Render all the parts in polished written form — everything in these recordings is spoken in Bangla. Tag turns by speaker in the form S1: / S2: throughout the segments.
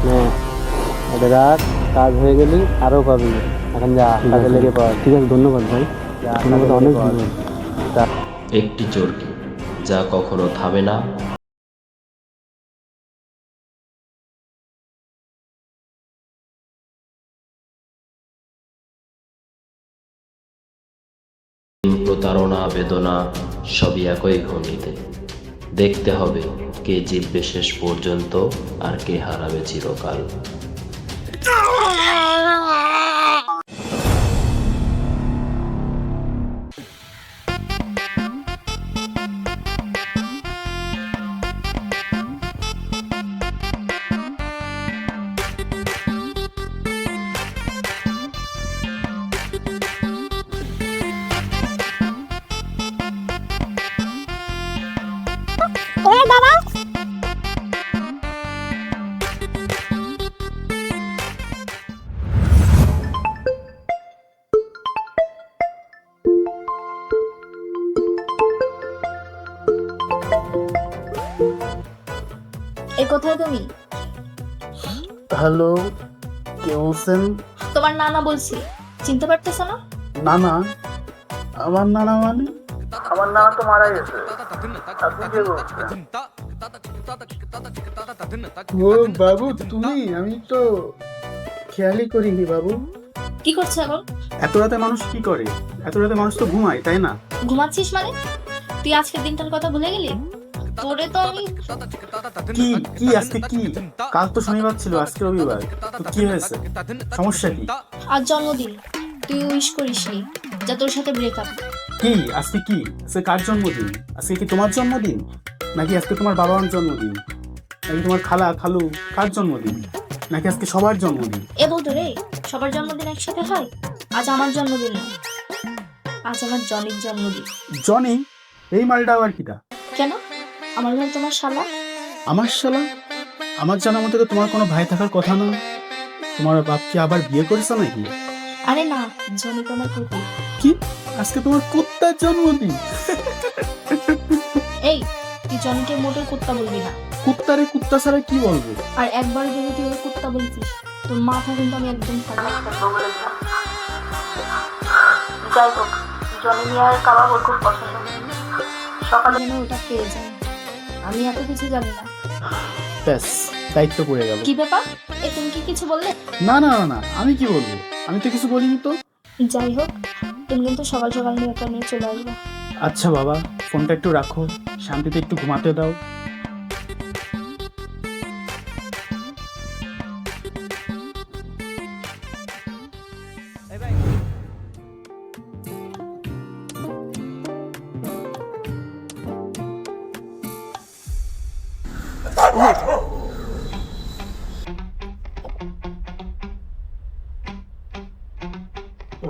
S1: নে, এটা রাখ, কাজ হয়ে গেলি আরো পাবি। এখন যা, কাজে লেগে পড়। ঠিক আছে, ধন্যবাদ ভাই। ধন্যবাদ, অনেক ধন্যবাদ।
S2: একটি চরকি যা কখনো থামে না, প্রতারণা, বেদনা সবই একই ঘূর্ণিতে। দেখতে হবে কে জিতবে শেষ পর্যন্ত আর কে হারাবে চিরকাল।
S3: এই কোথায় তুমি?
S4: হ্যালো, কে বলছেন?
S3: তোমার নানা বলছি, চিনতে পারতেছ না?
S4: নানা? আমার নানা মানে? আমার নানা তো মারা গেছে। আপনি কে বলছেন? ও বাবু, তুমি? আমি তো খেয়ালই করিনি বাবু।
S3: কি করছো এখন?
S4: এত রাতে মানুষ কি করে? এত রাতে মানুষ তো ঘুমায়, তাই না?
S3: ঘুমাচ্ছিস মানে? তুই আজকের দিনটার কথা ভুলে গেলি? তোরে তো আমি
S4: কি কি আজকে কি? কাল তো শনিবার ছিল, আজকে রবিবার। তো কি হয়েছে? সমস্যা কি?
S3: আজ জন্মদিন, তুই উইশ করিসনি, যা তোর সাথে ব্রেকআপ।
S4: কি আজকে কি? আজকে কার জন্মদিন? আজকে কি তোমার জন্মদিন? নাকি আজকে তোমার বাবার জন্মদিন? নাকি তোমার খালা খালু কার জন্মদিন? নাকি আজকে সবার জন্মদিন?
S3: এ বলতো রে, সবার জন্মদিন একসাথে হয়? আজ আমার জন্মদিন না, আজ আমার জনির জন্মদিন।
S4: জনি? এই মালটা আবার কিটা?
S3: কেন? আমার ভাই তোমার শালা।
S4: আমার শালা? আমার জানা মতে তো তোমার কোনো ভাই থাকার কথা না। তোমার বাপ কি আবার বিয়ে করেছে নাকি?
S3: আরে না, জনি তোমার কুকুর।
S4: কি? আজকে তোমার কুত্তার জন্মদিন?
S3: এই, তুই জনিকে মোটেও কুত্তা বলবি না।
S4: কুত্তারে কুত্তা ছাড়া কি বলবো?
S3: আর একবার যদি তুই ওকে কুত্তা বলছিস, তোর মাথা কিন্তু আমি একদম ফাটাই। যাই হোক, জনি মিয়ার কাবাব ওর খুব পছন্দ। সকালে যেন ওটা পেয়ে যায়। আমি এত কিছু জানি না।
S4: ব্যাস, দায়িত্ব পড়ে গেল।
S3: কি ব্যাপার? এ তুমি কি কিছু বললে?
S4: না না না না, আমি কি বলবো? আমি তো কিছু বলিনি তো।
S3: যাই হোক, তুমি কিন্তু সকাল সকাল নিয়ে এটা নিয়ে চলে আসবে।
S4: আচ্ছা বাবা, ফোনটা একটু রাখো, শান্তিতে একটু ঘুমাতে দাও।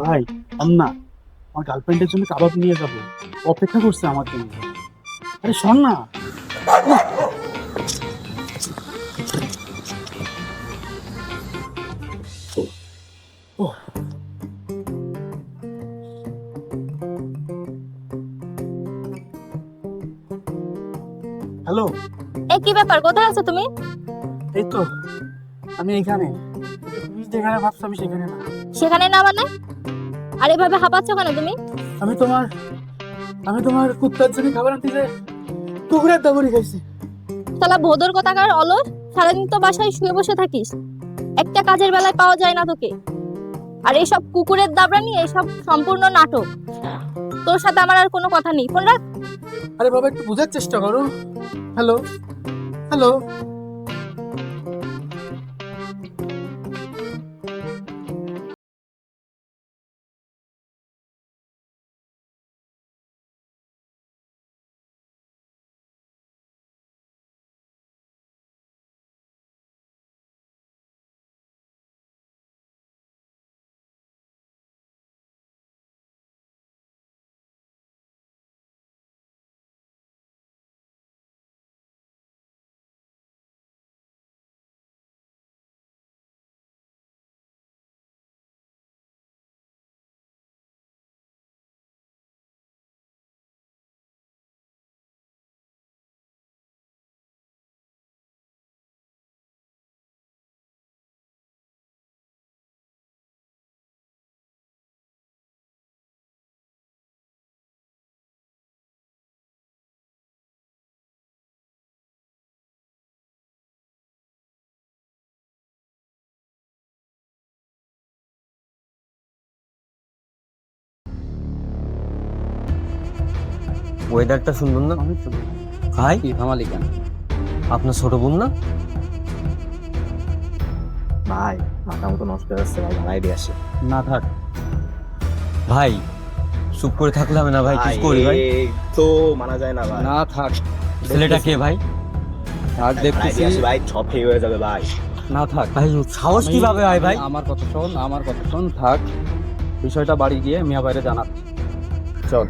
S4: ভাই, না, আমার গার্লফ্রেন্ডের জন্য কাবাব নিয়ে যাবো, অপেক্ষা করছে আমার জন্য। আরে শোন না। ওহ, হ্যালো।
S3: এ কি ব্যাপার, কোথায় আছো তুমি?
S4: এই তো আমি এখানে। তুমি যেখানে ভাবছো আমি সেখানে না।
S3: সেখানে না মানে? আর এভাবে হাঁপাচ্ছ কেন তুমি?
S4: আমি তোমার আমি তোমার কুত্তার জন্য খাবার আনতে যাই কুকুরের দাবড়ি খাইছি।
S3: শালা ভোদর কথাকার অলস, সারাদিন তো বাসায় শুয়ে বসে থাকিস, একটা কাজের বেলায় পাওয়া যায় না তোকে। আর এইসব কুকুরের দাবরানি, এইসব সম্পূর্ণ নাটক। তোর সাথে আমার আর কোনো কথা নেই, ফোন রাখ।
S4: আরে বাবা, একটু বোঝার চেষ্টা করো। Hello, hello.
S5: ওয়েদারটা সুন্দর না ভাই?
S1: থামালি কেন?
S5: আপনার ছোট বোন না?
S1: ভাই মাথা মতো নষ্ট হয়ে যাচ্ছে ভাই, আইডিয়া আসে
S4: না থাক
S5: ভাই চুপ করে থাকলে হবে না ভাই, কিছু করি ভাই।
S6: তো মানা যায় না ভাই।
S1: না থাক,
S5: ছেলেটা কে ভাই?
S1: আর দেখতেছি
S6: ভাই সব ঠিক হয়ে যাবে ভাই।
S1: না থাক
S5: ভাই সাহস কিভাবে হয় ভাই?
S1: আমার কথা শোন, আমার কথা শোন, থাক বিষয়টা বাড়ি গিয়ে মিয়া বাইরে জানাচ্ছি, চল।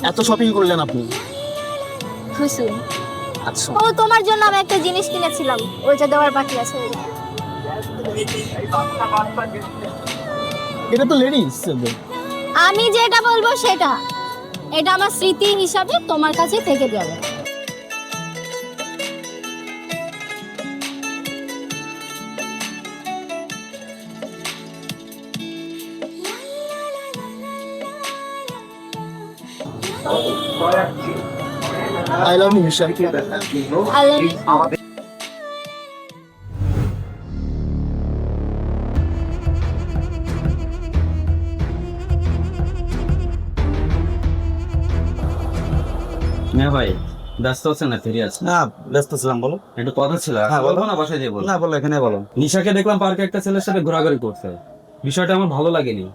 S6: এত শপিং করলেন আপনি?
S3: খুশি।
S6: আচ্ছা
S3: ও তোমার জন্য আমি একটা জিনিস কিনেছিলাম, ওইটা দেওয়ার বাকি আছে।
S6: এটা তো লেডিস।
S3: আমি যেটা বলবো সেটা, এটা আমার স্মৃতি হিসাবে তোমার কাছে থেকে যাবে।
S6: I love you Misha.
S3: I love you.
S1: মিয়া ভাই ব্যস্ত আছেন না? ফিরে আছে
S6: না ব্যস্ত ছিলাম, বলো।
S1: একটু কথা ছিল,
S6: হ্যাঁ, বলো।
S1: বলবো না বাসায় দিয়ে বলবো?
S6: না বলো, এখানে বলো।
S1: নিশাকে দেখলাম পার্কে একটা ছেলের সাথে ঘোরাঘুরি করছে, বিষয়টা আমার ভালো লাগেনি।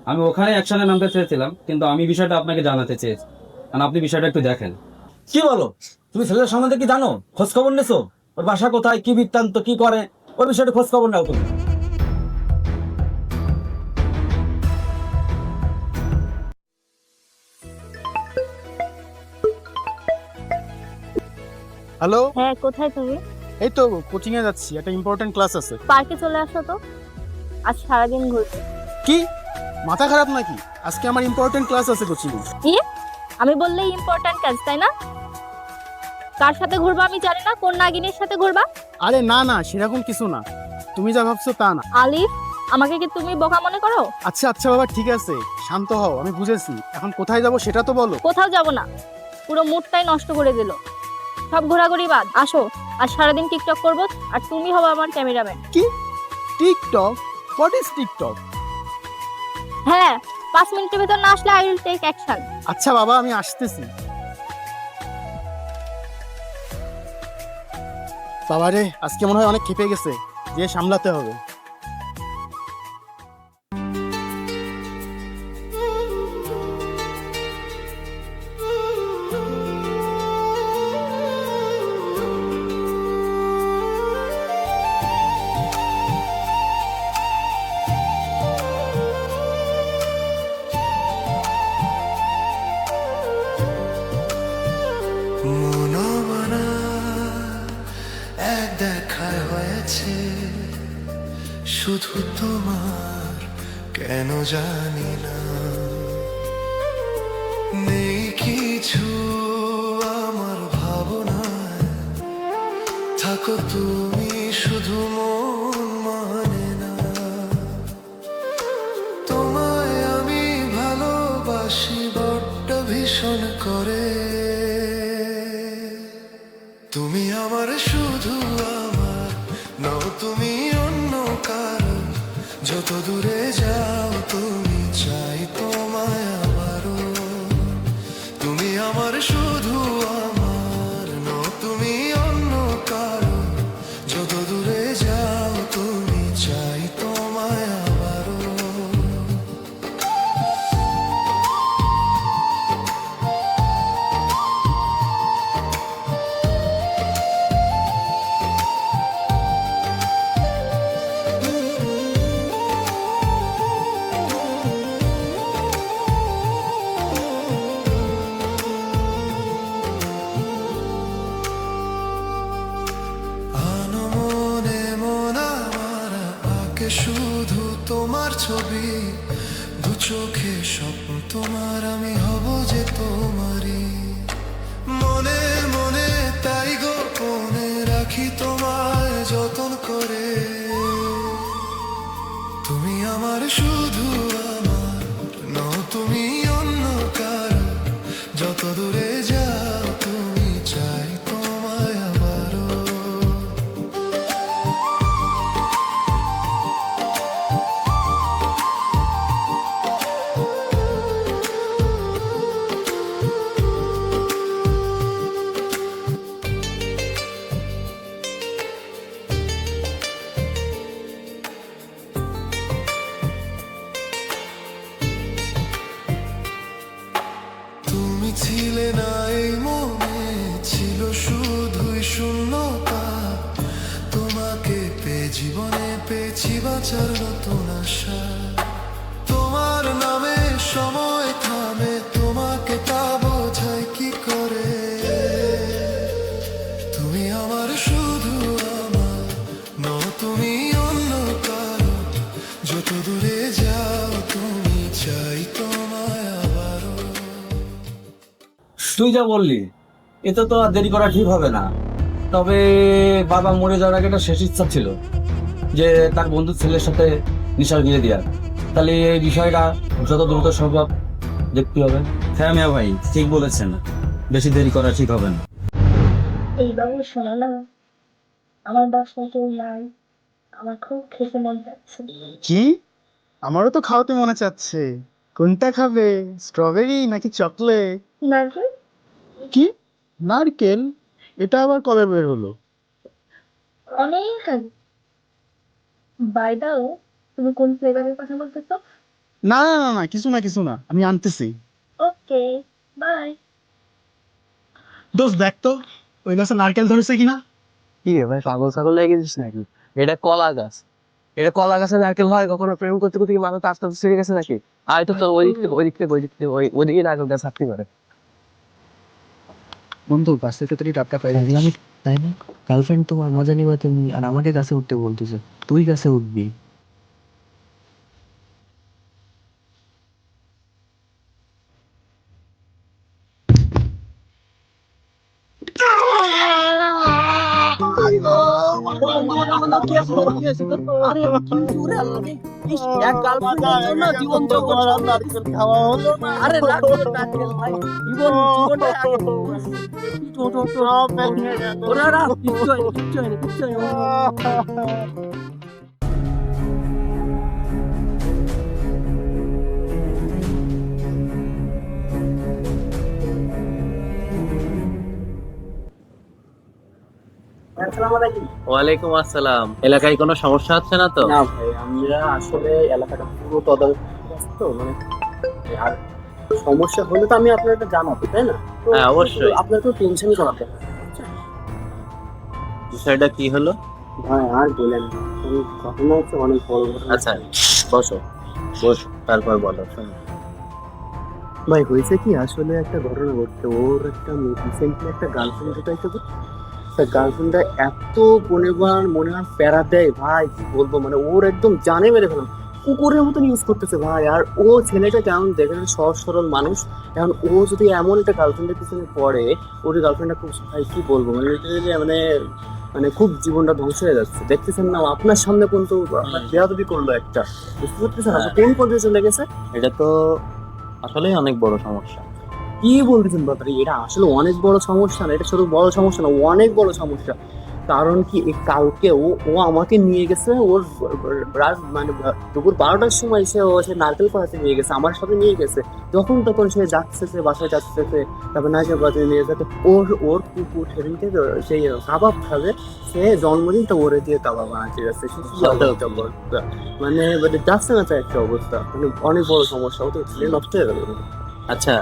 S1: আমি ওখানে অ্যাকশনে নামতে চেয়েছিলাম, কিন্তু আমি বিষয়টা আপনাকে জানাতে চেয়েছি, কারণ আপনি বিষয়টা একটু দেখেন।
S7: কি বলো? তুমি ছেলের সম্বন্ধে কি জানো? খোঁজ খবর নেছো? ওর বাসা কোথায়, কি বৃত্তান্ত, কি করে, ওর বিষয়টা খোঁজ খবর নাও তুমি।
S4: হ্যালো,
S3: হ্যাঁ, কোথায় তুমি?
S4: এই তো কোচিং এ যাচ্ছি, একটা ইম্পর্টেন্ট ক্লাস আছে।
S3: পার্কে চলে আসো তো, আজ সারাদিন ঘুরতে।
S4: কি মাথা খারাপ নাকি? আজকে আমার ইম্পর্টেন্ট ক্লাস আছে কোচিং এ।
S3: কি? আমি বললে ইম্পর্ট্যান্ট কাজ, তাই না? কার সাথে ঘুরবা আমি জানি না, কোন নাগিনের সাথে ঘুরবা?
S4: আরে না না, সেরকম কিছু না, তুমি যা ভাবছো তা না।
S3: আলিফ, আমাকে কি তুমি বোকা মনে করো?
S4: আচ্ছা আচ্ছা বাবা, ঠিক আছে, শান্ত হও, আমি বুঝেছি। এখন কোথায় যাব সেটা তো বলো।
S3: কোথাও যাব না, পুরো মুডটাই নষ্ট করে দিল। সব ঘোরাঘুরি বাদ, আসো। আর সারাদিন টিকটক করবো, আর তুমি হবে আমার ক্যামেরাম্যান।
S4: কি টিকটক? What is TikTok?
S3: হ্যাঁ, 5 মিনিটের ভিতর না আসলে আই উইল টেক অ্যাকশন।
S4: আচ্ছা বাবা, আমি আসতেছি। বাবারে, আজকে মনে হয় অনেক খেপে গেছে, যে সামলাতে হবে।
S8: মনোমনা এক দেখায় হয়েছে শুধু তোমার, কেন জানি না নেই কিছু আমার ভাবনায়, থাকো তুমি শুধু মন মানে না। তোমায় আমি ভালোবাসি বড্ড ভীষণ করে, তুমি আমার শুধু আমার, নও তুমি অন্য কারো। যত দূরে যাও তুমি, চাই তোমায় আবারও। তুমি আমার শুধু আমার, নও তুমি অন্য কারো। যত দূরে যাও তুমি, চাই তোমায় আবারও। আনমনে মন আমার আঁকে শুধু তোমার ছবি, দু চোখে স্বপ্ন তোমার, আমি হব যে তোমারই। মনে মনে তাই গোপনে রাখি তোমায় যতন করে। তুমি আমার শুধু আমার, নও তুমি অন্য কারো। যত দূরে যাও তুমি, চাই তোমায় আবারও। তুমি ছিলে না এই মনে, ছিল শুধুই শূন্যতা। তোমাকে পেয়ে জীবনে পেয়েছি বাঁচার নতুন আশা। তোমার নামে সময় থামে, তোমাকে তা বোঝাই কি করে। তুমি আমার শুধু আমার, নও তুমি অন্য কারো। যত দূরে যাও তুমি, চাই তোমায় আবারও।
S7: তুই যা বললি এতে তো আর দেরি করা ঠিক হবে না। তবে বাবা মরে যাওয়ার আগে একটা শেষ ইচ্ছা ছিল যে তার বন্ধুর ছেলের সাথে নিশার বিয়ে দেওয়ার। তাহলে এই বিষয়টা যত দ্রুত সম্ভব দেখতে হবে।
S1: হ্যাঁ মিয়া ভাই, ঠিক বলেছেন, বেশি দেরি করা ঠিক হবে না।
S3: এইবাবু শোনো না, আমার বাসায় কেউ নাই, আমার খুব খেতে মন যাচ্ছে।
S4: কি? আমারও তো খাওয়াতে মনে চাচ্ছে। কোনটা খাবে, স্ট্রবেরি নাকি চকলেট?
S3: নারকেল?
S4: কি, নারকেল? এটা আবার কবে বের হলো?
S3: অনেক আগে। বাই দা ওয়ে, তুমি কোন ফ্লেভারের কথা বলতেছো?
S4: না না না না, কিছু না কিছু না, আমি আনতেছি।
S3: ওকে, বাই।
S4: দোস্ত দেখ তো ওই গাছে নারকেল ধরেছে কিনা।
S5: কি রে ভাই, পাগল ছাগল লেগে গেছিস নাকি? এটা কলা গাছ, এটা কলা গাছে নারকেল হয় কখনো? প্রেম করতে করতে কি মানুষ আস্তে আস্তে ছিঁড়ে গেছে নাকি? আর তো ওই দিক থেকে ওই দিক থেকে ওই দিক থেকে ওইদিকে নারকেল গাছ থাকতে পারে।
S6: বন্ধু গাছ থেকে তুই টাটকা পাই
S5: আমি তাই না, গার্লফ্রেন্ড তোমার মজা নিবা তুমি, আর আমাকে গাছে উঠতে বলতেছে। তুই গাছে উঠবি?
S2: ওয়ালাইকুম আসসালাম। এলাকায় কোনো সমস্যা হচ্ছে না তো?
S4: না ভাই, আমরা আসলে এলাকাটা পুরো তদারক করছি তো, মানে আর সমস্যা হলে তো আমি আপনাকে জানাবো, তাই না? তো
S2: হ্যাঁ, অবশ্যই।
S4: আপনার তো টেনশনই করাতে হবে।
S2: বিষয়টা কি হলো?
S4: ভাই আর বলেন না, ঘটনা হচ্ছে অনেক বড় ঘটনা।
S2: আচ্ছা, বসো বসো, তারপর বলো।
S4: ভাই হয়েছে কি, আসলে একটা ঘটনা ঘটছে। ওর একটা রিসেন্টলি একটা গার্লফ্রেন্ড যেটা গার্লফ্রেন্ডটা এত মনে হয় প্যারা দেয় ভাই, কি বলবো, মানে ওর একদম জানে মেরে ফেলাম, কুকুরের মতন ইউজ করতেছে ভাই। আর ও ছেলেটা কেমন দেখেন, সহজ সরল মানুষ, এখন ও যদি এমন একটা গার্লফ্রেন্ডের পিছনে পড়ে, ওর গার্লফ্রেন্ডটা খুব, ভাই কি বলবো, মানে literally মানে মানে খুব জীবনটা ধ্বংস হয়ে যাচ্ছে। দেখতেছেন না আপনার সামনে কিন্তু বেয়াদবি করলো একটা, বুঝতে পারতেছেন আপনি কোন পর্যায়ে চলে গেছে?
S9: এটা তো আসলেই অনেক বড় সমস্যা।
S4: কি বলতেছেন ব্যাপারে, এটা আসলে অনেক বড় সমস্যা না, এটা শুধু বড় সমস্যা না, অনেক বড় সমস্যা। কারণ কি, এই কালকে ও আমাকে নিয়ে গেছে, ওর রাত মানে দুপুর 12টার সময় সে নারকেল পাড়াতে নিয়ে গেছে, আমার সাথে নিয়ে গেছে। যখন তখন সে যাচ্ছে, বাসায় যাচ্ছে, তারপর নাচের বাজারে নিয়ে যাচ্ছে। ওর কুকুর সেদিনকে সেই কাবাব খাবে, সে জন্মদিনটা ওরে দিয়ে কাবাব বানাতে যাচ্ছে। মানে যাচ্ছে না, একটা অবস্থা, মানে অনেক বড় সমস্যা। ও তো ছেলে নষ্ট হয়ে গেল।
S9: আচ্ছা,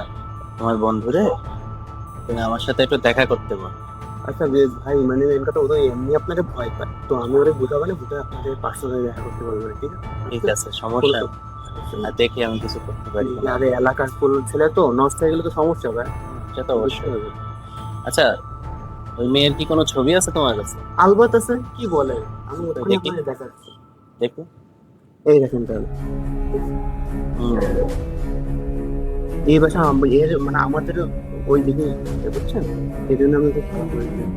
S9: তোমার বন্ধুরে তুমি আমার সাথে একটু দেখা করতে পারো।
S4: আচ্ছা বেশ ভাই, মানে এটা তো ওরা এমনি আপনাকে ভয় পায়, তো আমি ওরা বুঝাবো না, বুঝে আপনাদের পার্সোনালি দেখা করতে পারবো না, ঠিক আছে?
S9: ঠিক আছে, সমস্যা নেই। আর দেখি আমি কিছু করতে পারি কিনা।
S4: আরে এলাকার ফুল ছেলে তো, নষ্ট হয়ে গেলে তো সমস্যা ভাই।
S9: সেটা তো অবশ্যই হবে। আচ্ছা, ওই মেয়ের কি কোনো ছবি আছে তোমার কাছে?
S4: আলবাত আছে, কি বলে, আমি ওটা
S9: দেখি।
S4: দেখাচ্ছি।
S9: দেখো।
S4: এই দেখেন তাহলে, এই বাসা এর মানে আমাদের ওই দিকে, বুঝছেন, এই জন্য আমি খুব ভালো করে দিই।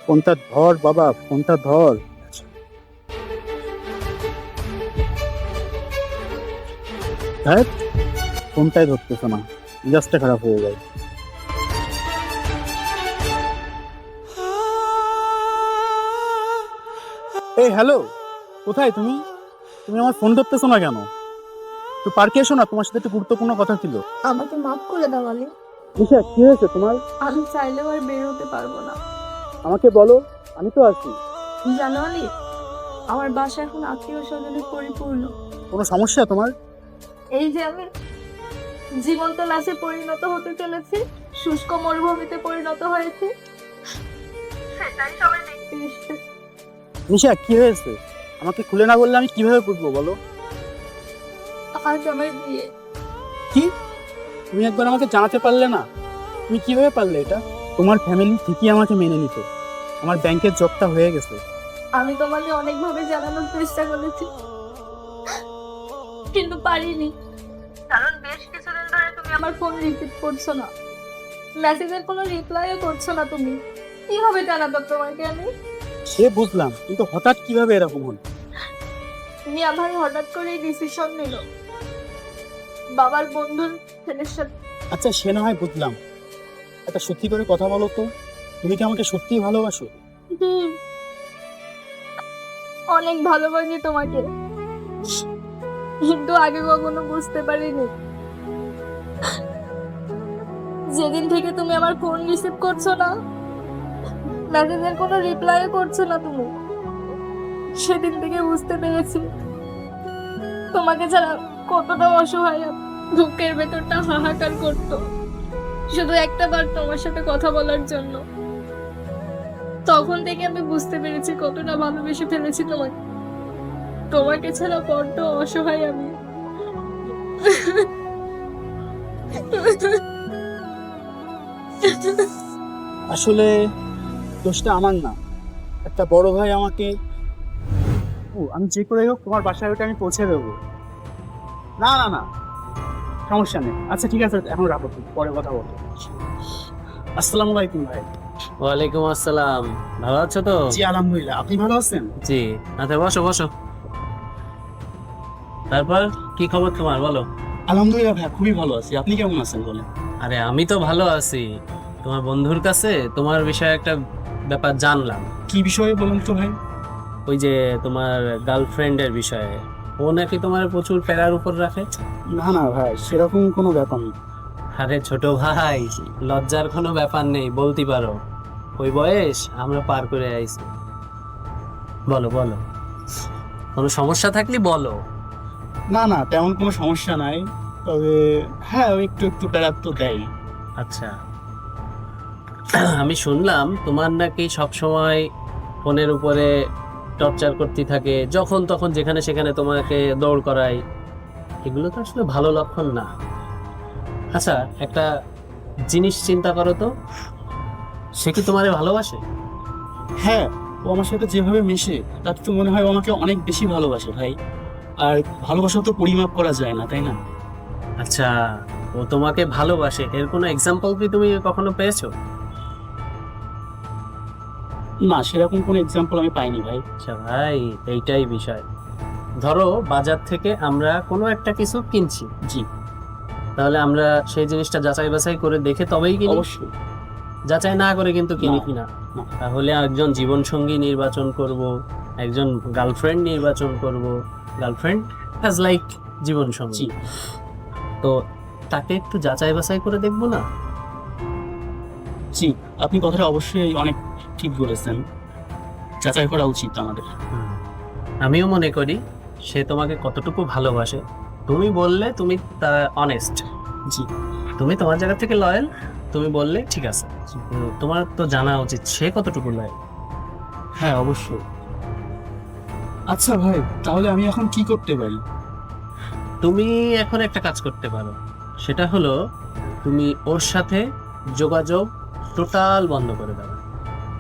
S4: ফোনটা ধর বাবা, ফোনটা ধর। হ্যাঁ, ফোনটাই ধরতেছে না, মেজাজটা খারাপ হয়ে যায়। এই হ্যালো, কোথায় তুমি? তুমি আমার ফোন ধরতেছো না কেন? তো পার্কে এসো না, তোমার সাথে একটু গুরুত্বপূর্ণ কথা ছিল।
S3: আমাকে মাফ করে দাও আলী।
S4: নিশা, কি হয়েছে তোমার?
S3: আমি চাইলেও আর বের হতে পারবো না।
S4: আমাকে বলো, আমি তো আছি।
S3: জানো আলী, আমার বাসা এখন আত্মীয় স্বজনে পরিপূর্ণ।
S4: কোনো সমস্যা তোমার?
S3: এই যে আমি জীবন্ত লাশে পরিণত হতে চলেছি, শুষ্ক মরুভূমিতে পরিণত হয়েছে, সেটাই সবাই দেখতে এসছে।
S4: নিশা, কি হয়েছে? আমাকে খুলে না বললে আমি কিভাবে বুঝবো বলো?
S3: আজ আমার বিয়ে।
S4: কি? তুমি একবার আমাকে জানাতে পারলে না? তুমি কিভাবে পারলে এটা? তোমার ফ্যামিলি ঠিকই আমাকে মেনে নিত, আমার ব্যাংকের জবটা হয়ে গেছে।
S3: আমি তোমাকে অনেকভাবে জানানোর চেষ্টা করেছি, কিন্তু পারিনি, কারণ বেশ কিছুদিন ধরে তুমি আমার ফোন রিসিভ করছো না, মেসেজের কোনো রিপ্লাইও করছো না। তুমি কিভাবে জানাবো তোমাকে আমি?
S4: সে বুঝলাম, কিন্তু হঠাৎ কিভাবে এরকম হলো?
S3: মিয়া ভাই হঠাৎ করে ডিসিশন নিল বাবার বন্ধুর ছেলের সাথে।
S4: আচ্ছা, সে না হয় বুঝলাম, একটা সত্যি করে কথা বলো তো, তুমি কি আমাকে সত্যিই ভালোবাসো?
S3: হুম, অনেক ভালোবাসি তোমাকে, কিন্তু আগে কখনো বুঝতে পারিনি। যেদিন থেকে তুমি আমার ফোন রিসিভ করছো না, মেসেজের কোনো রিপ্লাই করছো না তুমি, সেদিন থেকে বুঝতে পেরেছি তোমাকে ছাড়া কতটা অসহায়, দুঃখের ভেতরটা হাহাকার করতো, শুধু একটা বার তোমার সাথে কথা বলার জন্য। তখন থেকে আমি বুঝতে পেরেছি কতটা ভালোবেসে ফেলেছি তোমাকে। তোমাকে ছাড়া বড্ড অসহায় আমি।
S4: আসলে দোষটা আমার না, একটা বড় ভাই আমাকে, আমি যে করে হোক তোমার বাসায় ওটা আমি পৌঁছে দেবো। না না না, সমস্যা নেই। আচ্ছা ঠিক আছে, এখন রাখো, পরে কথা বলবো। আসসালামু আলাইকুম ভাই।
S5: ওয়ালাইকুম আসসালাম। ভালো আছো তো?
S4: জি আলহামদুলিল্লাহ, আপনি ভালো আছেন?
S5: জি। আচ্ছা বসো বসো। তারপর কি খবর তোমার, বলো।
S4: আলহামদুলিল্লাহ ভাই, খুবই ভালো আছি। আপনি কেমন আছেন বলেন?
S9: আরে আমি তো ভালো আছি। তোমার বন্ধুর কাছে তোমার বিষয়ে একটা ব্যাপার জানলাম।
S4: কি বিষয়ে বলুন তো ভাই?
S9: ওই যে তোমার গার্লফ্রেন্ডের বিষয়ে, ও নাকি তোমার প্রচুর প্যারার উপর রাখে।
S4: না না ভাই, সেরকম কোনো ব্যাপার নেই।
S9: আরে ছোট ভাই, লজ্জার কোনো ব্যাপার নেই, বলতে পারো। ওই বয়স আমরা পার করে আইছি। বলো বলো, কোনো সমস্যা থাকলে বলো।
S4: না না, তেমন কোনো সমস্যা নাই, তবে হ্যাঁ ওই একটু একটু প্যারাত তো দেয়।
S9: আচ্ছা, আমি শুনলাম তোমার নাকি সবসময় ফোনের উপরে টর্চার করতে থাকে, যখন তখন যেখানে সেখানে তোমাকে দৌড় করায়। এগুলো তো আসলে ভালো লক্ষণ না। আচ্ছা, একটা জিনিস চিন্তা করো তো, সে কি তোমারে ভালোবাসে?
S4: হ্যাঁ, ও আমার সাথে যেভাবে মেশে তাতে তো মনে হয় ও আমাকে অনেক বেশি ভালোবাসে ভাই। আর ভালোবাসা তো পরিমাপ করা যায় না, তাই না?
S9: আচ্ছা, ও তোমাকে ভালোবাসে এর কোনো এক্সাম্পল কি তুমি কখনো পেয়েছো?
S4: না, সেরকম কোনো এক্সাম্পল আমি পাইনি ভাই।
S9: আচ্ছা ভাই, এইটাই বিষয়। ধরো বাজার থেকে আমরা কোনো একটা কিছু কিনছি,
S4: জি,
S9: তাহলে আমরা সেই জিনিসটা যাচাই বাছাই করে দেখে তবেই কিনি।
S4: অবশ্যই।
S9: যাচাই না করে কিন্তু কিনি
S4: না,
S9: কিনা।
S4: না।
S9: তাহলে একজন জীবন সঙ্গী নির্বাচন করব, একজন গার্লফ্রেন্ড নির্বাচন করব। গার্লফ্রেন্ড অ্যাজ লাইক জীবন সঙ্গী।
S4: জি।
S9: তো তাকে একটু যাচাই বাছাই করে দেখবো না?
S4: জি, আপনি কথাটা অবশ্যই অনেক ঠিক বলেছেন। যাচাই করা উচিত আমাদের।
S9: আমিও মনে করি সে তোমাকে কতটুকু ভালোবাসে। তুমি বললে তুমি অনেস্ট,
S4: জি,
S9: তুমি তোমার জায়গা থেকে লয়াল, তুমি বললে ঠিক আছে। তোমার তো জানা উচিত সে কতটুকু লয়াল।
S4: হ্যাঁ অবশ্যই। আচ্ছা ভাই, তাহলে আমি এখন কি করতে পারি?
S9: তুমি এখন একটা কাজ করতে পারো, সেটা হলো তুমি ওর সাথে যোগাযোগ টোটাল বন্ধ করে দেবে।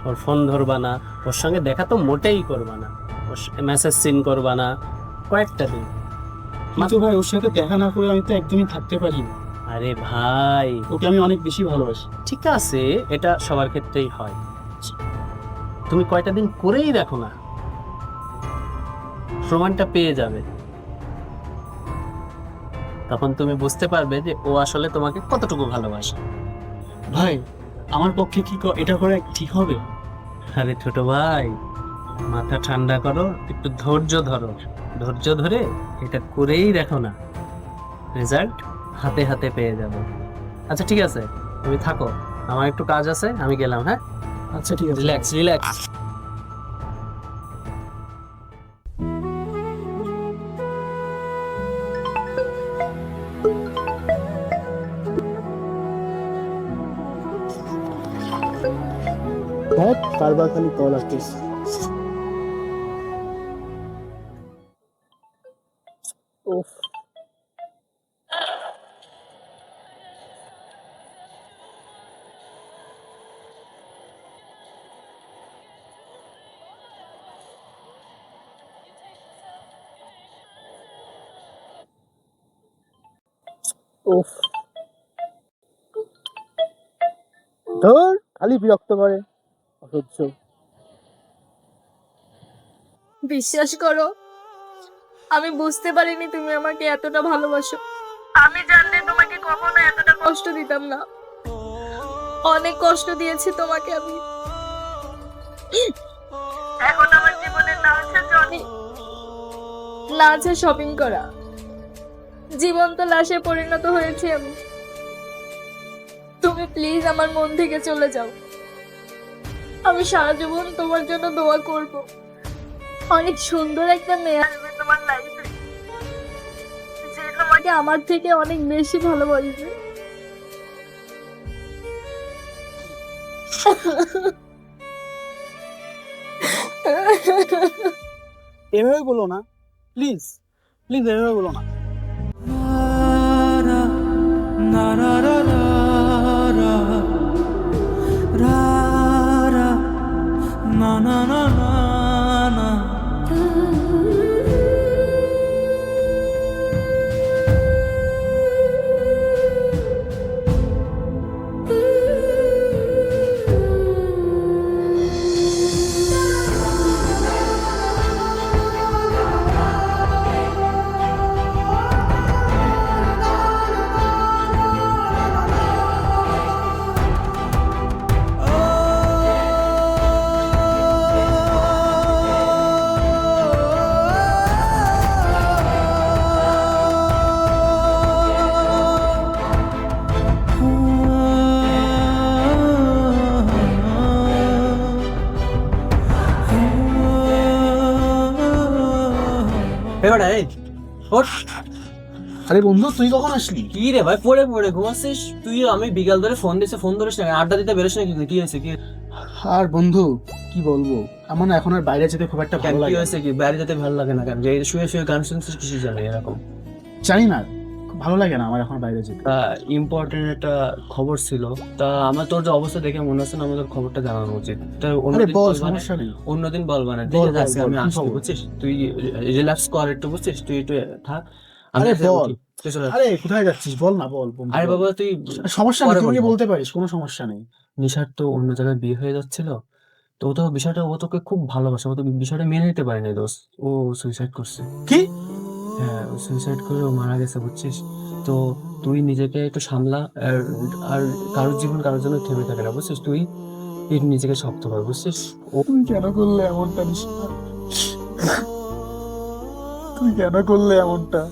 S9: ওর ফোন ধরবা না, ওর সঙ্গে দেখা তো মোটেই করবা না, ওর মেসেজ সিন করবা না কয়েকটা দিন।
S4: কিন্তু ভাই, ওর সাথে দেখা না করে আমি তো একদমই থাকতে পারি না।
S9: আরে ভাই,
S4: ওকে আমি অনেক বেশি ভালোবাসি।
S9: ঠিক আছে, এটা সবার ক্ষেত্রেই হয়। তুমি কয়টা দিন করেই দেখো না, প্রমাণটা পেয়ে যাবে। তখন তুমি বুঝতে পারবে যে ও আসলে তোমাকে কতটুকু ভালোবাসে।
S4: ভাই, আমার পক্ষে কি এটা করা ঠিক হবে?
S9: আরে ছোট ভাই, মাথা ঠান্ডা করো, একটু ধৈর্য ধরো। ধৈর্য ধরে এটা করেই দেখো না, রেজাল্ট হাতে হাতে পেয়ে যাবে। আচ্ছা ঠিক আছে, তুমি থাকো, আমার একটু কাজ আছে, আমি গেলাম। হ্যাঁ,
S4: আচ্ছা ঠিক আছে।
S9: Relax relax.
S4: হ্যাঁ, বারবার খালি কল আসতেছে। উফ, উফ, ধর খালি বিরক্ত করে, অসহ্য।
S3: বিশ্বাস করো, আমি বুঝতে পারিনি তুমি আমাকে এতটা ভালোবাসো। আমি জানলে তোমাকে কখনো এতটা কষ্ট দিতাম না। অনেক কষ্ট দিয়েছি তোমাকে আমি। এখন আমার জীবনে না আছে জনি, না আছে শপিং করা, জীবন্ত লাশে পরিণত হয়েছে আমি। তুমি প্লিজ আমার মন থেকে চলে যাও। আমি সারা জীবন তোমার জন্য দোয়া করব। অনেক সুন্দর একটা মেয়ে আসবে তোমার লাইফে, যে তোমাকে আমার থেকে অনেক বেশি ভালোবাসবে।
S4: এভাবে বলো না, প্লিজ প্লিজ, এভাবে বলো না।
S9: বেটা এই ওঠ।
S6: আরে বন্ধু তুই কখন আসলি?
S9: কি রে ভাই পড়ে পড়ে ঘুমাচ্ছিস তুই? আমি বিকাল ধরে ফোন দিছে, ফোন ধরিস না, আড্ডা দিতে বেরোস না, কি হয়েছে কি?
S6: আর বন্ধু কি বলবো, আমার না এখন আর বাইরে যেতে খুব একটা ভালো
S9: কি
S6: লাগে না।
S9: হয়েছে কি? বাইরে যেতে ভালো লাগে না কেন? যে শুয়ে শুয়ে গান শুনছিস কিছু জানে এরকম?
S6: জানি না, খুব ভালো লাগে না আমার এখন বাইরে যেতে।
S9: ইম্পর্টেন্ট একটা খবর ছিল, তা আমার তোর যে অবস্থা দেখে মনে হচ্ছে না আমাদের খবরটা জানানো উচিত। তা
S6: আরে
S9: অন্যদিন
S6: বল,
S9: বলবা না?
S6: সমস্যা নেই।
S9: অন্যদিন বলবা না,
S6: বল,
S9: ঠিক আছে?
S6: বল,
S9: আজকে
S6: বল,
S9: আমি
S6: কি
S9: আসছি,
S6: খবর?
S9: বুঝছিস? তুই রিল্যাক্স কর একটু, বুঝছিস? তুই একটু থাক, আমি
S6: আরে
S9: আসলে
S6: বল।
S9: উঠি। তুই চলে আয়।
S6: আরে কোথায় যাচ্ছিস বল না, বল বন্ধু,
S9: আরে
S6: বল।
S9: বাবা তুই
S6: সমস্যা নেই,
S9: পরে
S6: তুই আমাকে
S9: বলবো।
S6: বলতে পারিস, কোনো সমস্যা নেই।
S9: নিশার তো অন্য জায়গায় বিয়ে হয়ে যাচ্ছিল, তো ও তো বিষয়টা, ও তোকে খুব ভালোবাসে, ও তো বিষয়টা মেনে নিতে পারে না দোস্ত, ও সুইসাইড করছে।
S6: কি?
S9: হ্যাঁ, ও সুইসাইড করে ও মারা গেছে, বুঝছিস? তো তুই নিজেকে একটু সামলা, আর আর কারোর জীবন কারোর জন্য থেমে থাকে না, বুঝছিস? তুই একটু নিজেকে শক্ত কর, বুঝছিস? ও
S6: তুমি কেন করলে এমনটা নিশা? তুমি কেন করলে এমনটা?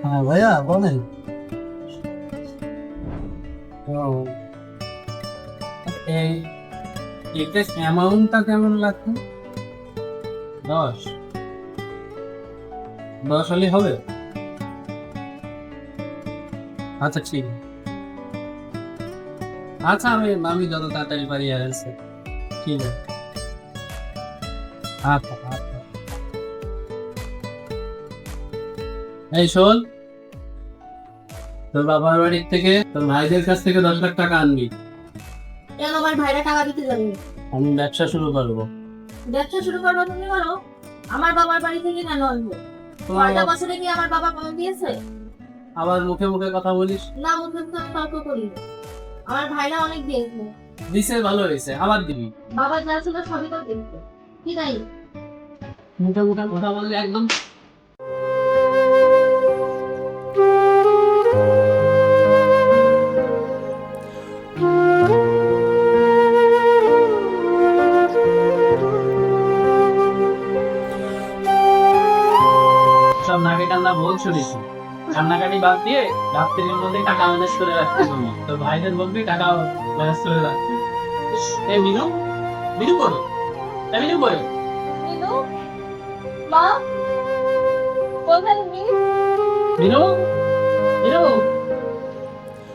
S9: হ্যাঁ ভাইয়া বলেন। এই এটা অ্যামাউন্টটা কেমন লাগছে? 10 হলে হবে? আচ্ছা ঠিক আছে। আচ্ছা আমি যত তাড়াতাড়ি পারি আসছে। ঠিক আছে। আচ্ছা আচ্ছা। এই শোন, তোর বাবার বাড়ির থেকে তোর ভাইদের কাছ থেকে 10 লাখ টাকা আনবি।
S3: কেন আমার ভাইরা টাকা দিতে যাবে?
S9: আমি ব্যবসা শুরু করবো।
S3: ব্যবসা শুরু করবো তুমি করো, আমার বাবার বাড়ি থেকে কেন আনবো?
S9: তোমার
S3: 6টা বছরে কি আমার বাবা কম দিয়েছে?
S9: আবার মুখে মুখে কথা বলিস।
S3: না, মুখে মুখে আমি তর্ক করি না। আমার ভাইরা অনেক দিয়েছে,
S9: দিছে ভালো হয়েছে, আবার দিবি।
S3: বাবা যা ছিল সবই তো দিয়েছে, কি তাই?
S9: মুখে মুখে কথা বললে একদম। সব নাকে কান্না বল শুনেছি, কান্নাকাটি বাদ দিয়ে রাত্রির মধ্যে টাকা ম্যানেজ করে রাখতে হবে। তোর ভাইদের বলবি টাকা ম্যানেজ করে রাখতে। এই মিনু, মিনু করো, মিনু করো।
S3: মিনু, মা, কোথায় তুমি?
S9: মিনু, মিনু,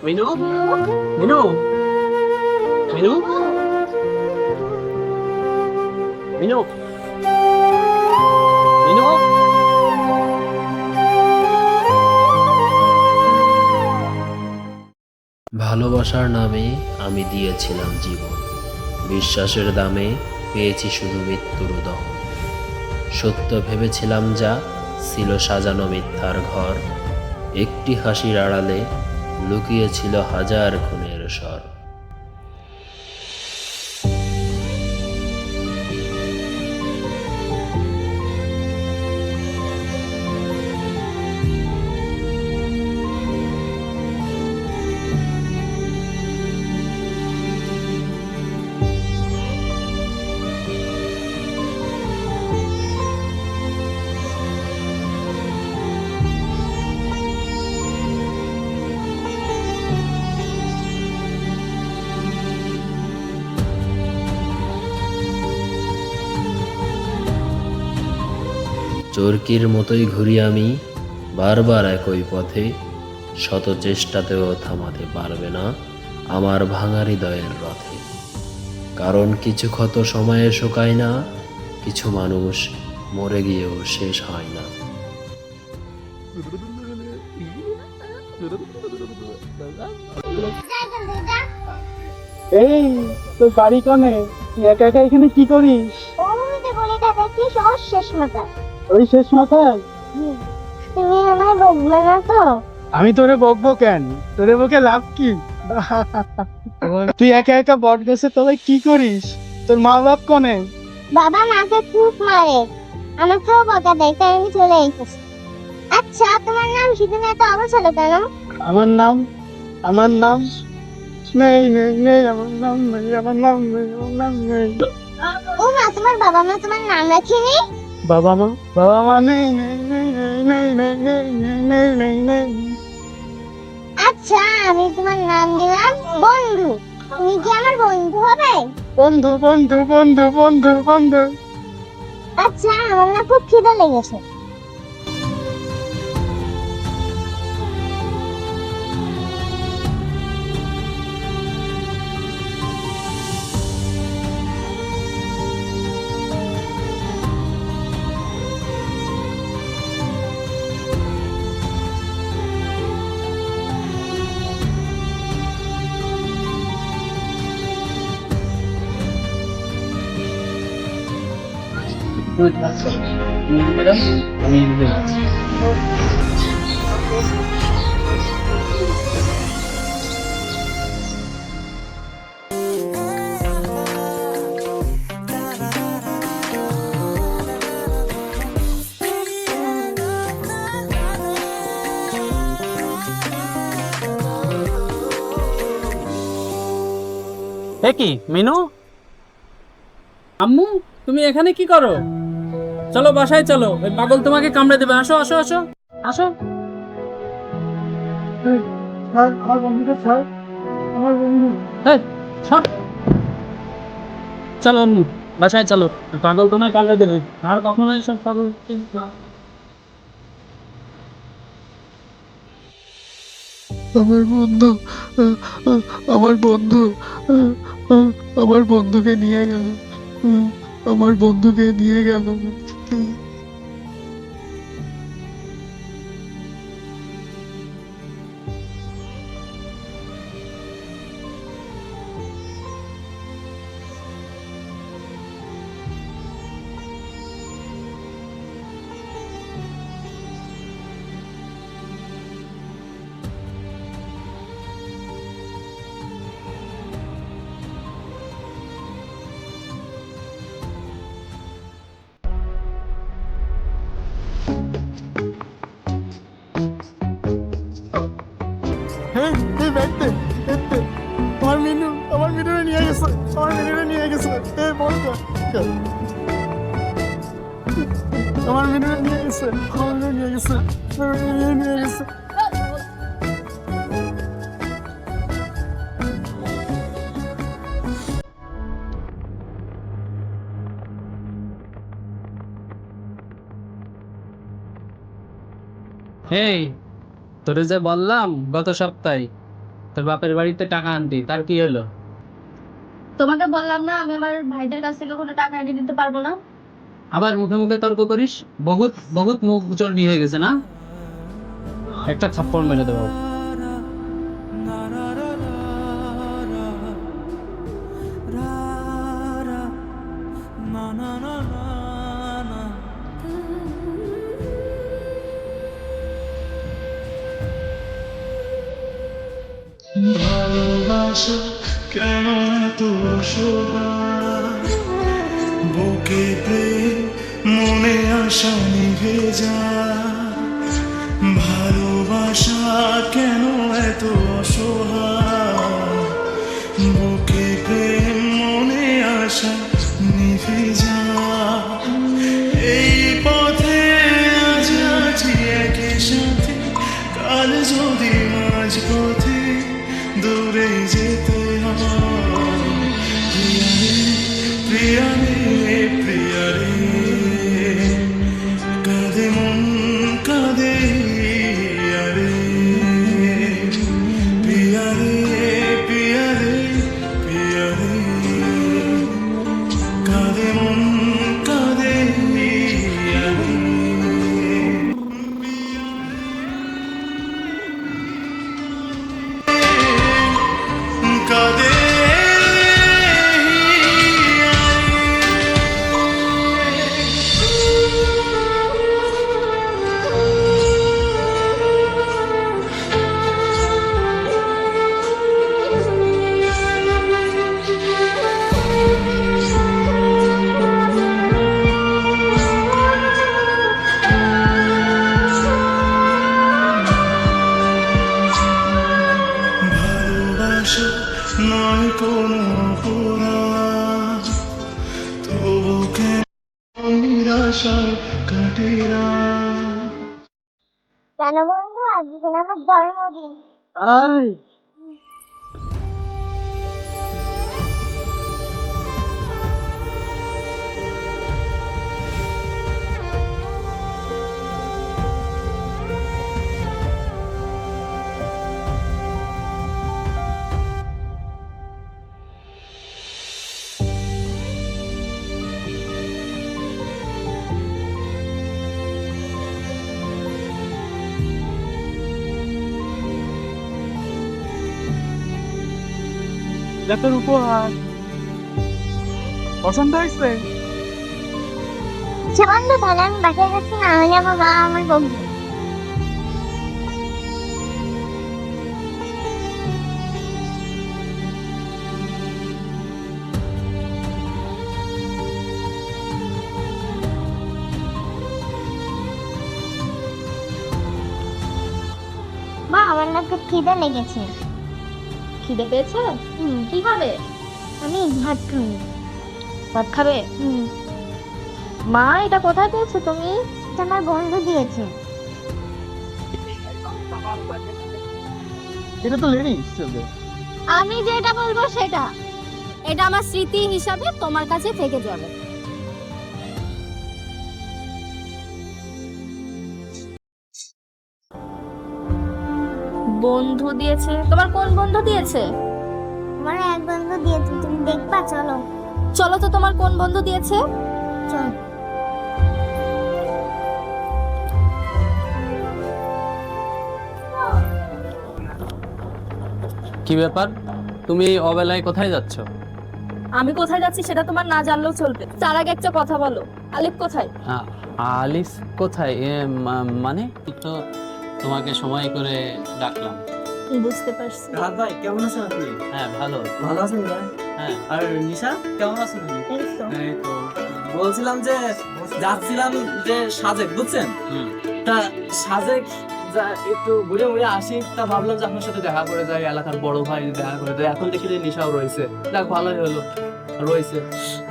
S9: মিনু, মিনু, মিনু, মিনু, মিনু।
S2: ভালোবাসার নামে আমি দিয়েছিলাম জীবন, বিশ্বাসের দামে পেয়েছি শুধু মৃত্যুর দহন। সত্য ভেবেছিলাম যা ছিল সাজানো মিথ্যার ঘর, একটি হাসির আড়ালে লুকিয়েছিল হাজার খুনের স্বর। চরকির মতোই ঘুরি আমি বারবার একই পথে, শত চেষ্টাতেও থামাতে পারবে না আমার ভাঙা হৃদয়ের রথে। কারণ কিছু ক্ষত সময়ে শোকায় না, কিছু মানুষ মরে গিয়েও শেষ হয় না।
S6: এই তোর বাড়ি কনে? তুই একা একা এখানে কি করিস?
S10: ওই যে গলিটা দেখিস ওর শেষ মাথায়।
S6: ওই শেষ মাথায়?
S10: তুমি আমায় বকবে না তো?
S6: আমি তোরে বকবো কেন? তোরে বকে লাভ কি? তুই একা একা বট গাছে তলায় কি করিস? তোর মা বাপ কনে?
S10: বাবা মাকে খুব মারে, আমাকেও বকা দেয়, তাই আমি চলে এসেছি। আচ্ছা তোমার নাম শুধু এত অবস হলো কেন?
S6: আমার নাম নেই নেই নেই, আমার নাম নেই, আমার নাম নেই, আমার নাম নেই।
S10: ও মা, তোমার বাবা মা তোমার নাম রাখেনি?
S6: বাবা মা নেই নেই নেই নেই নেই নেই নেই নেই নেই নেই নেই।
S10: আচ্ছা আমি তোমার নাম দিলাম বন্ধু, তুমি কি আমার বন্ধু হবে?
S6: বন্ধু বন্ধু বন্ধু বন্ধু বন্ধু।
S10: আচ্ছা আমার না খুব খিদে লেগেছে।
S9: এ কি মিনু, আম্মু তুমি এখানে কি করো? চলো বাসায় চলো, ওই পাগল তোমাকে কামড়ে দেবে। আসো আসো আসো আসো।
S6: স্যার, আমার বন্ধুটা স্যার, আমার বন্ধু।
S9: এই, সর। চলো আম্মু বাসায় চলো, পাগল তোমায় কামড়ে দেবে। আর কখনো এসব পাগল।
S6: আমার বন্ধু, আমার বন্ধু, আমার বন্ধুকে নিয়ে গেল, আমার বন্ধুকে নিয়ে গেল। আমার মিনুরে নিয়ে গেছে, আমার মিনুরে নিয়ে গেছে। বলতো আমার মিনুরে নিয়ে গেছে, আমার মিনুরে নিয়ে গেছে, নিয়ে গেছে।
S9: এই তোরে যে বললাম গত সপ্তাহে তোর বাপের বাড়িতে টাকা আনতি, তার কি হলো?
S3: তোমাকে বললাম না আমি আমার ভাইদের কাছ থেকে কোনো টাকা এনে দিতে পারবো না।
S9: আবার মুখে মুখে তর্ক করিস, বহুত বহুত মুখ চর্বি হয়ে গেছে না? একটা থাপ্পড় মেরে দেবো।
S8: ভালোবাসা কেন এত অসহায়, বুকে প্রেম মনে আশা নিভে যায়। ভালোবাসা কেন এত অসহায়, বুকে প্রেম মনে আশা নিভে যায়। এই পথে আজ আছি একই সাথে, কাল যদি মাঝ পথে দূরে যেতে হয়। প্রিয়া রে প্রিয়া রে, কাঁদে মন কাঁদে আরে। প্রিয়া রে প্রিয়া রে প্রিয়া রে, কাঁদে মন আশায় কাটে না।
S10: কেন বন্ধু আজকে আমার জন্মদিন।
S6: আয় তোর উপহার পছন্দ হয়েছে?
S10: আচ্ছা বন্ধু তাহলে আমি বাসায় যাচ্ছি না, আমি যাবো, মা আমার বন্ধু। মা আমার না খুব খিদে লেগেছে।
S3: খিদে পেয়েছে? কি খাবে?
S10: আমি ভাত খাবো।
S3: ভাত খাবে? মা এটা কোথায় পেয়েছো তুমি?
S10: এটা আমার বন্ধু দিয়েছে।
S6: এটা তো লেডিস চলবে।
S3: আমি যেটা বলবো সেটা। এটা আমার স্মৃতি হিসাবে তোমার কাছে থেকে যাবে। বন্ধু দিয়েছে? তোমার কোন বন্ধু দিয়েছে?
S10: আমার এক বন্ধু দিয়েছে, তুমি দেখবা? চলো
S3: চলো তো, তোমার কোন বন্ধু দিয়েছে?
S10: চলো।
S9: কি ব্যাপার, তুমি এই অবেলায় কোথায় যাচ্ছ?
S3: আমি কোথায় যাচ্ছি সেটা তোমার না জানলেও চলবে। তার আগে একটা কথা বলো, আলিফ কোথায়?
S9: আলিফ কোথায়? মানে তো তোমাকে সময় করে ডাকলাম।
S3: বুঝতে পারছি।
S7: রাহাত ভাই কেমন আছেন আপনি?
S9: হ্যাঁ ভালো।
S7: ভালো আছেন ভাই?
S9: হ্যাঁ।
S7: আর নিশা কেমন আছো তুমি?
S3: এই তো।
S7: এই তো বলছিলাম যে যাচ্ছিলাম যে সাজেক, বুঝছেন?
S9: হুম।
S7: তা সাজেক একটু ঘুরে ঘুরে আসি, তা ভাবলাম যে আপনার সাথে দেখা করে যাই, এলাকার বড় ভাই দেখা করে যাই। এখন দেখি যে নিশাও রয়েছে, যাক ভালোই হলো রয়েছে।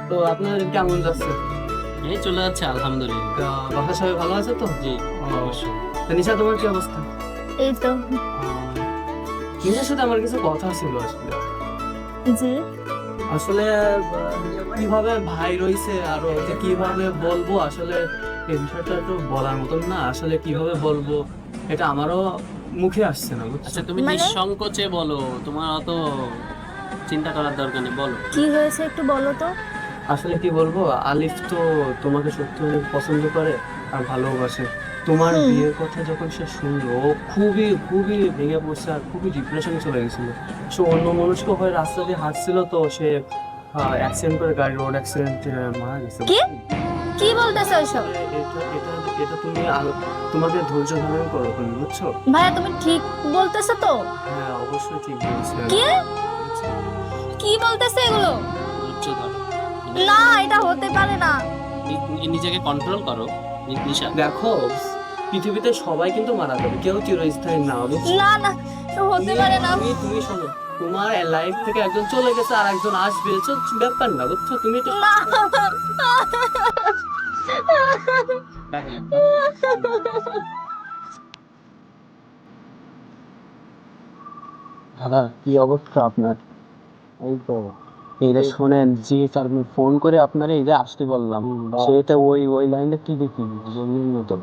S7: তো আপনাদের কেমন যাচ্ছে?
S9: এই চলে যাচ্ছে আলহামদুলিল্লাহ।
S7: তা বাসার সবাই ভালো আছে তো?
S9: জি অবশ্যই।
S7: তা নিশা তোমার কি অবস্থা?
S3: এই তো।
S7: নিশার সাথে আমার কিছু কথা ছিল আসলে।
S3: জি।
S7: আসলে কিভাবে ভাই রয়েছে আরো যে কিভাবে বলবো, আসলে এই বিষয়টা একটু বলার মতন না, আসলে কিভাবে বলবো এটা আমারও মুখে আসছে না, বুঝছো?
S9: আচ্ছা তুমি
S3: মানে?
S9: নিঃসংকোচে বলো, তোমার অত চিন্তা করার দরকার নেই, বলো।
S3: কি হয়েছে একটু বলো তো।
S7: আসলে কি বলবো, আলিফ তো তোমাকে সত্যি অনেক পছন্দ করে আর ভালোবাসে। তোমার বিয়ের কথা যখন সে শুনলো, ও খুবই খুবই ভেঙে পড়ছে আর খুবই ডিপ্রেশনে চলে গেছিল। সে অন্য মনস্ক হয়ে রাস্তা দিয়ে হাঁটছিল, তো সে অ্যাক্সিডেন্ট করে, গাড়ি রোড অ্যাক্সিডেন্টে মারা গেছে।
S3: কি? কি বলতেছো এসব?
S7: এটা তুমি তোমাকে ধৈর্য ধারণ করো তুমি, বুঝছো?
S3: ভাইয়া তুমি ঠিক বলতেছো তো?
S7: হ্যাঁ অবশ্যই ঠিক বলছো।
S3: কি? কি বলতেছে এগুলো?
S9: ধৈর্য ধরো।
S3: না, এটা হতে পারে না।
S9: নিজেকে কন্ট্রোল করো নিশা।
S7: দেখো পৃথিবীতে সবাই কিন্তু মারা যাবে, কেউ চিরস্থায়ী না, বুঝছো?
S3: না না, তো হতে পারে না।
S7: তুমি শোনো, তোমার লাইফ থেকে একজন চলে গেছে আর একজন আসবে, ব্যাপার না, বুঝছো? তুমি তো
S3: না।
S5: দাদা কি অবস্থা আপনার? এই তো এইটা শোনেন, যে আপনি ফোন করে আপনার এই যে আসতে বললাম, সেটা ওই লাইনটা কি দেখি বললেন না তো।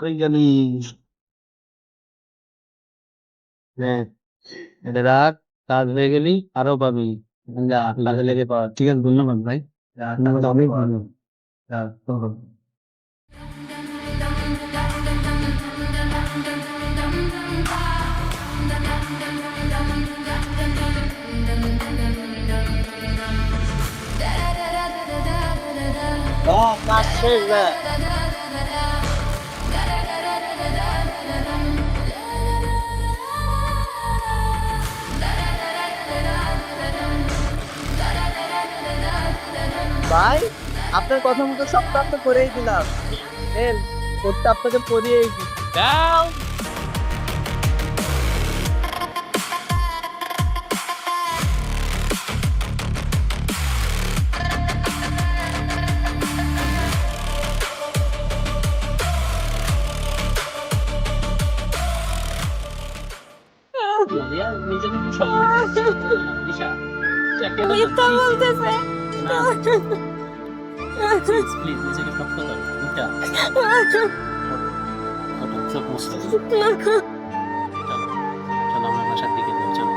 S5: কই গেলি? হ্যাঁ এটা রাখ, কাজ হয়ে গেলি আরো পাবি। যা কাজে লেগে পাওয়া। ঠিক আছে, ধন্যবাদ ভাই, অনেক ভালো। কাজ শেষ ভাই। ভাই আপনার কথা মতো সব কাজ তো করেই দিলাম। নেন, কোডটা আপনাকে পরিয়েই দিই।
S3: মিথ্যা বলতেছে।
S9: প্লিজ নিজেকে শক্ত করো। চোখ মুছতে দাও। চলো আমরা বাসার দিকে যাই, চলো।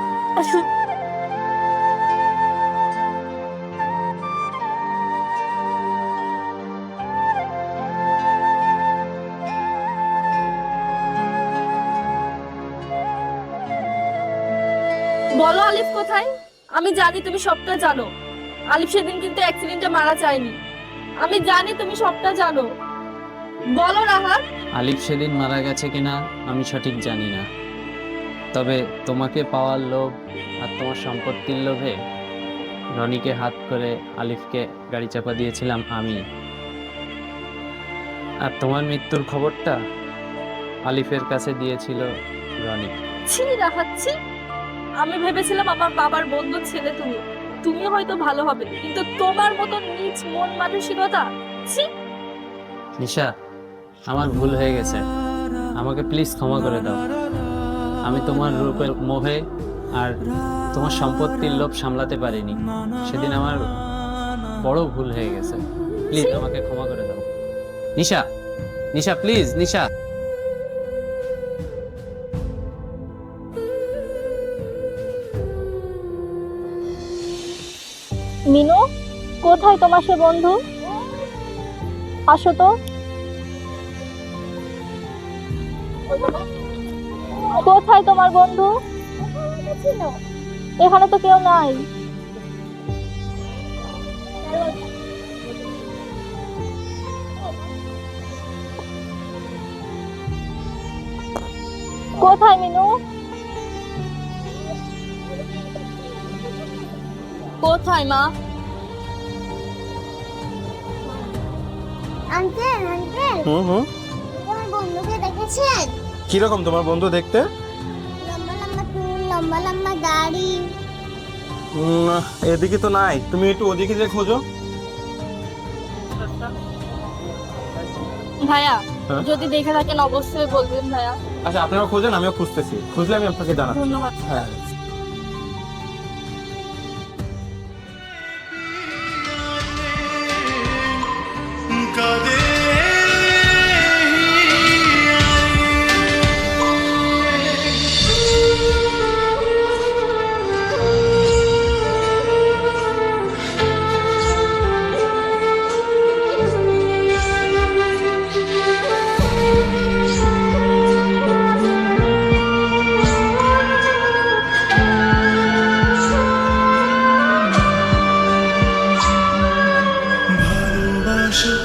S3: বলো আলিফ কোথায়? আমি জানি তুমি সবটা জানো। আলিফ সেদিন কিন্তু অ্যাক্সিডেন্টে মারা যায়নি। আমি জানি তুমি সবটা জানো। বলো রাহাত।
S9: আলিফ সেদিন মারা গেছে কিনা আমি সঠিক জানি না, তবে তোমাকে পাওয়ার লোভ আর তোমার সম্পত্তির লোভে রনিকে হাত করে আলিফকে গাড়ি চাপা দিয়েছিলাম আমি। আর তোমার মৃত্যুর খবরটা আলিফের কাছে দিয়েছিল রনি।
S3: ছি রাহাত ছি। আমি ভেবেছিলাম আমার বাবার বন্ধু ছেলে তুমি। তুমি হয়তো ভালো হবে, কিন্তু তোমার মতো নিচ মন মানসিকতা, ছি।
S9: নিশা, আমার ভুল হয়ে গেছে, আমাকে প্লিজ ক্ষমা করে দাও। আমি তোমার রূপের মোহে আর তোমার সম্পত্তির লোভ সামলাতে পারিনি। সেদিন আমার বড় ভুল হয়ে গেছে, প্লিজ আমাকে ক্ষমা করে দাও। নিশা, নিশা প্লিজ, নিশা।
S3: মিনু, কোথায় তোমার সে বন্ধু? আসো তো। কোথায় তোমার বন্ধু? এখানে তো কেউ নাই। কোথায় মিনু? কোথায় মা?
S10: আঙ্কেল আঙ্কেল, তোমার বন্ধুকে দেখেছেন?
S6: কিরকম তোমার বন্ধু দেখতে?
S10: লম্বা লম্বা চুল, লম্বা লম্বা দাড়ি।
S6: এদিকে তো নাই, তুমি একটু ওদিকে যে খোঁজো।
S3: ভাইয়া,
S6: হ্যাঁ?
S3: যদি দেখে থাকেন অবশ্যই বলবেন ভাইয়া।
S6: আচ্ছা, আপনারা খোঁজেন, আমিও খুঁজতেছি। খুঁজলে আমি আপনাকে জানাচ্ছি।
S3: ধন্যবাদ।
S6: হ্যাঁ।
S8: ভালোবাসা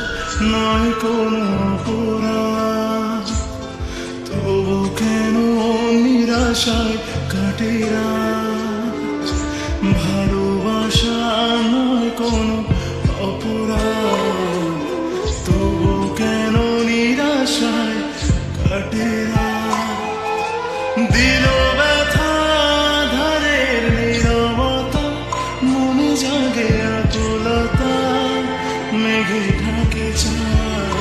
S8: নয় কোনো অপরাধ, তবু কেন নিরাশায় কাটে রাত। ভালোবাসা নয় কোনো অপরাধ, তবু কেন নিরাশায় কাটে রাত। দিল ব্যথা ধারের নীরবতা, মনে জাগে আকুলতা, মেঘে ঢাকে চাঁদ।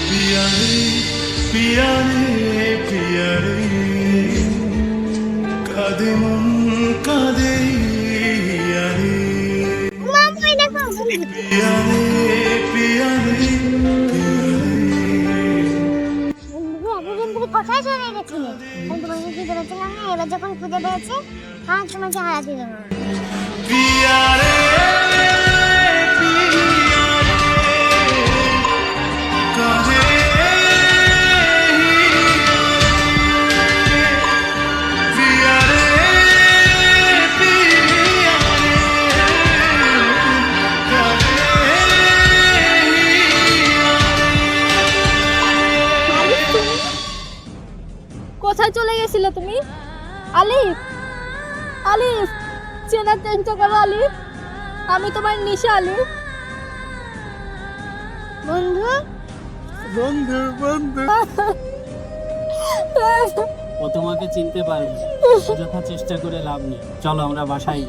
S8: পিয়ারে পিয়ারে পিয়ারে, কাঁদে মন কাঁদে পিয়ারে।
S10: মামা দেখো,
S8: পিয়ারে পিয়ারে পিয়ারে।
S10: তুমি কোথায় চলে গেছিলে? আমি তোমাকে কি বলেছিলাম না, এবার যখন খুঁজে পেয়েছে আর তোমাকে হারাতে দেবো না।
S8: পিয়ারে কাঁদে পিয়ারে
S3: কোথায় চলে গেছিলে তুমি? আলিফ, আলিফ, চেনার চেষ্টা করো আলিফ। আমি তোমার নিশা আলিফ।
S10: বন্ধু
S6: বন্ধু বন্ধু
S9: ও তোমাকে চিনতে পারবে, যথা চেষ্টা করে লাভ নেই। চলো আমরা বাসায়।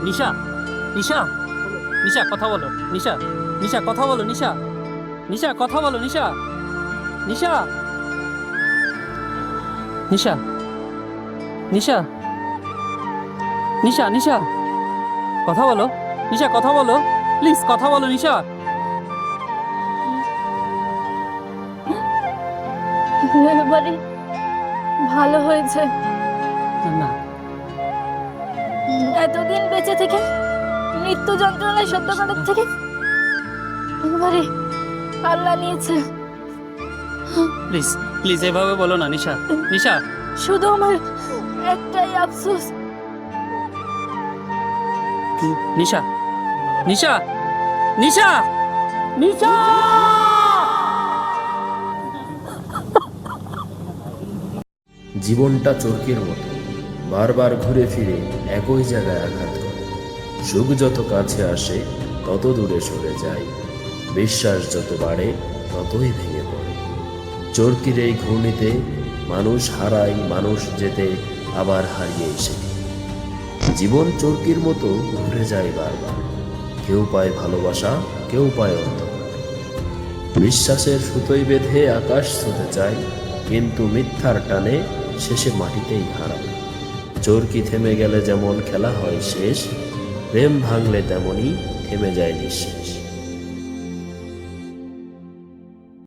S9: নিশা, নিশা, নিশা কথা বলো। নিশা, নিশা কথা বলো। নিশা, নিশা কথা বলো। নিশা, নিশা, নিশা, নিশা, নিশা, নিশা কথা বলো। নিশা কথা বলো, প্লিজ কথা বলো। নিশা,
S3: এবারে ভালো হয়েছে।
S9: না
S3: এতদিন বেঁচে থেকে মৃত্যু যন্ত্রণায় সহ্য করার থেকে এবারে আল্লাহ নিয়েছে।
S9: প্লিজ, প্লিজ এভাবে বলো না। নিশা, নিশা,
S3: শুধু আমার একটাই আফসোস,
S9: নিশা, নিশা, নিশা, নিশা।
S2: জীবনটা চরকির মতো বারবার ঘুরে ফিরে একই জায়গায় আঘাত করে। সুখ যত কাছে আসে তত দূরে সরে যায়, বিশ্বাস যত বাড়ে ততই ভেঙে পড়ে। চরকির এই ঘূর্ণিতে মানুষ হারায়, মানুষ যেতে আবার হারিয়ে এসে। জীবন চরকির মতো ঘুরে যায় বারবার, কেউ পায় ভালোবাসা, কেউ পায় অন্ধকার। বিশ্বাসের সুতোই বেঁধে আকাশ ছুঁতে চায়, কিন্তু মিথ্যার টানে শেষে মাটিতেই হারায়। চরকি থেমে গেলে যেমন খেলা হয় শেষ, প্রেম ভাঙলে তেমনই থেমে যায় নিঃশেষ।